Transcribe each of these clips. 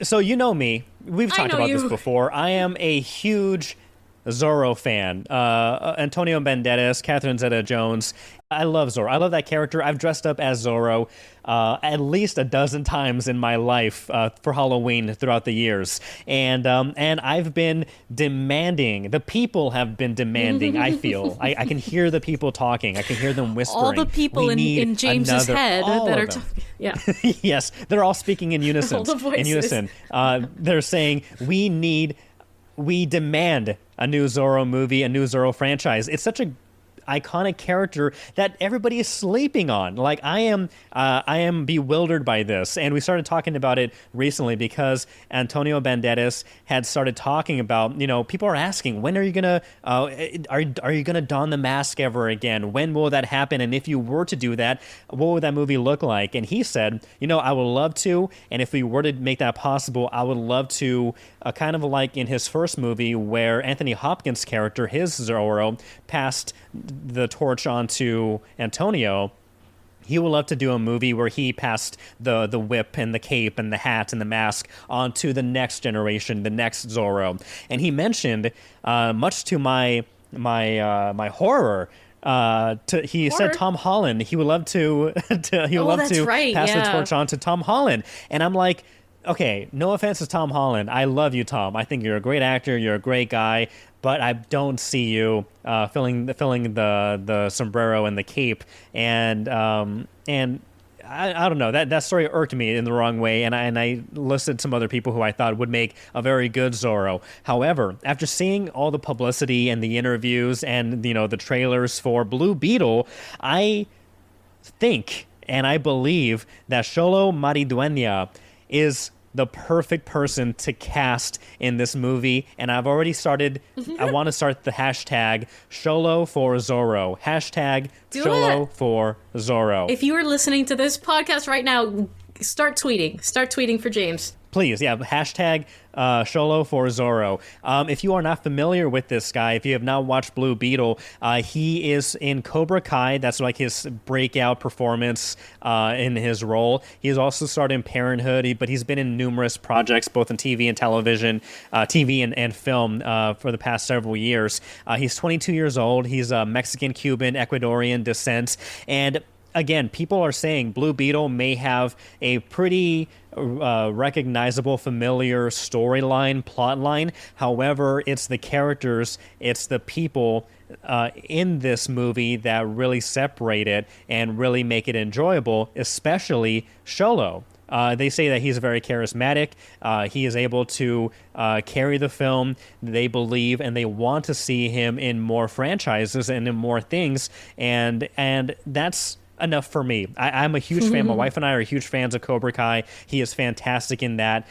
So you know me. We've I talked know about this you. before. I am a huge Zorro fan. Antonio Banderas, Catherine Zeta-Jones. I love Zorro. I love that character. I've dressed up as Zorro at least a dozen times in my life for Halloween throughout the years, and I've been demanding. The people have been demanding. I feel I can hear the people talking. I can hear them All the whispering. people We need in James's another. head All that of are them. talking. Yeah. Yes, they're all speaking in unison. All the In voices. unison, they're saying we demand a new Zorro movie, a new Zorro franchise. It's such a iconic character that everybody is sleeping on. Like I am bewildered by this, and we started talking about it recently because Antonio Banderas had started talking about, people are asking, when are you gonna are you gonna don the mask ever again? When will that happen? And if you were to do that, what would that movie look like? And he said, I would love to, and if we were to make that possible, I would love to, kind of like in his first movie where Anthony Hopkins' character, his Zorro, passed the torch on to Antonio. He would love to do a movie where he passed the whip and the cape and the hat and the mask on to the next generation, the next Zorro. And he mentioned, much to my horror, he said Or Tom Holland. He would love to, he would Oh, love that's to right. pass the Yeah. torch on to Tom Holland. And I'm like, okay, no offense to Tom Holland. I love you, Tom. I think you're a great actor. You're a great guy. But I don't see you filling the sombrero and the cape. And I don't know, that story irked me in the wrong way, and I listed some other people who I thought would make a very good Zorro. However, after seeing all the publicity and the interviews and the trailers for Blue Beetle, I think and I believe that Xolo Maridueña is the perfect person to cast in this movie. And I've already started, I want to start the hashtag Xolo for Zorro. Hashtag Do Xolo it. for Zorro. If you are listening to this podcast right now, start tweeting. Start tweeting for James. Please, yeah, hashtag Xolo for Zorro. If you are not familiar with this guy, if you have not watched Blue Beetle, he is in Cobra Kai. That's like his breakout performance in his role. He has also starred in Parenthood, but he's been in numerous projects, both in TV and television, TV and film for the past several years. He's 22 years old. He's Mexican, Cuban, Ecuadorian descent, and again, people are saying Blue Beetle may have a pretty recognizable, familiar storyline, plotline. However, it's the characters, it's the people in this movie that really separate it and really make it enjoyable, especially Xolo. They say that he's very charismatic. He is able to carry the film. They believe and they want to see him in more franchises and in more things. And that's enough for me. I'm a huge fan. My wife and I are huge fans of Cobra Kai. He is fantastic in that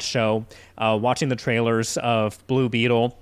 show. Watching the trailers of Blue Beetle,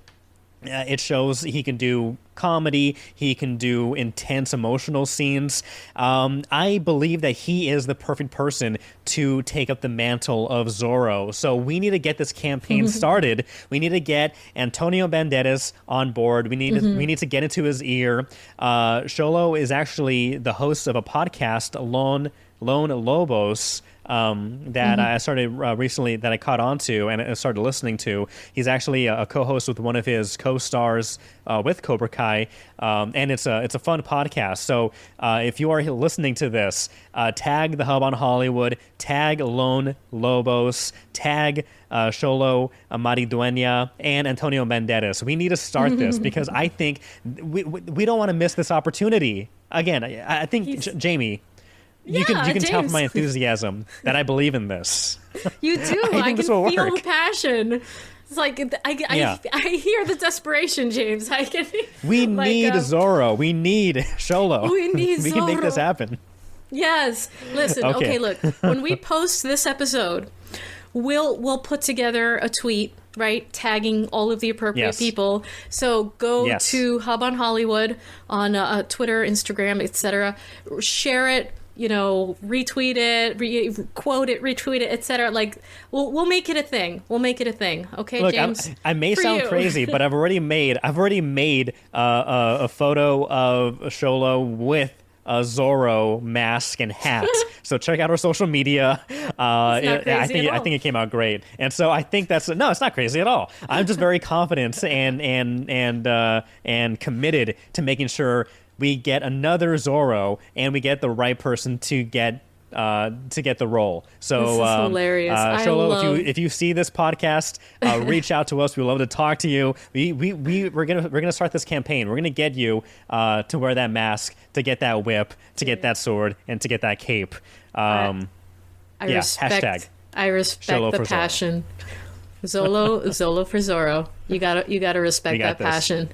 it shows he can do comedy. He can do intense emotional scenes. I believe that he is the perfect person to take up the mantle of Zorro. So we need to get this campaign started. We need to get Antonio Banderas on board. We need to get into his ear. Xolo is actually the host of a podcast, Lone Lobos, that I started recently, that I caught on to and I started listening to. He's actually a co-host with one of his co-stars with Cobra Kai, and it's a fun podcast. So if you are listening to this, tag the Hub on Hollywood, tag Lone Lobos, tag Xolo Maridueña, and Antonio Banderas. We need to start this because I think we don't want to miss this opportunity. Again, I think, Jamie, you can tell from James. my enthusiasm that I believe in this. You do. I I, think can this will feel work. the passion. It's like Yeah. I hear the desperation, James. I can. We like, need Zorro. We need Xolo. We need We can make this Zorro. happen. Yes. Listen. Okay. Okay. Look. When we post this episode, we'll put together a tweet, right, tagging all of the appropriate Yes. people. So go Yes. to Hub on Hollywood on Twitter, Instagram, etc. Share it. Retweet it, quote it, retweet it, etc. Like, we'll make it a thing. We'll make it a thing. Okay, Look, James? I may For sound you. crazy, but I've already made a photo of Xolo with Zorro mask and hat. So check out our social media. I think it came out great, and so I think it's not crazy at all. I'm just very confident and committed to making sure we get another Zorro and we get the right person to get the role. So this is hilarious. Xolo, if you see this podcast, reach out to us. We love to talk to you. We're gonna start this campaign. We're gonna get you to wear that mask, to get that whip, to get that sword, and to get that cape. I respect Xolo the passion. Xolo for Zorro. You gotta respect that passion.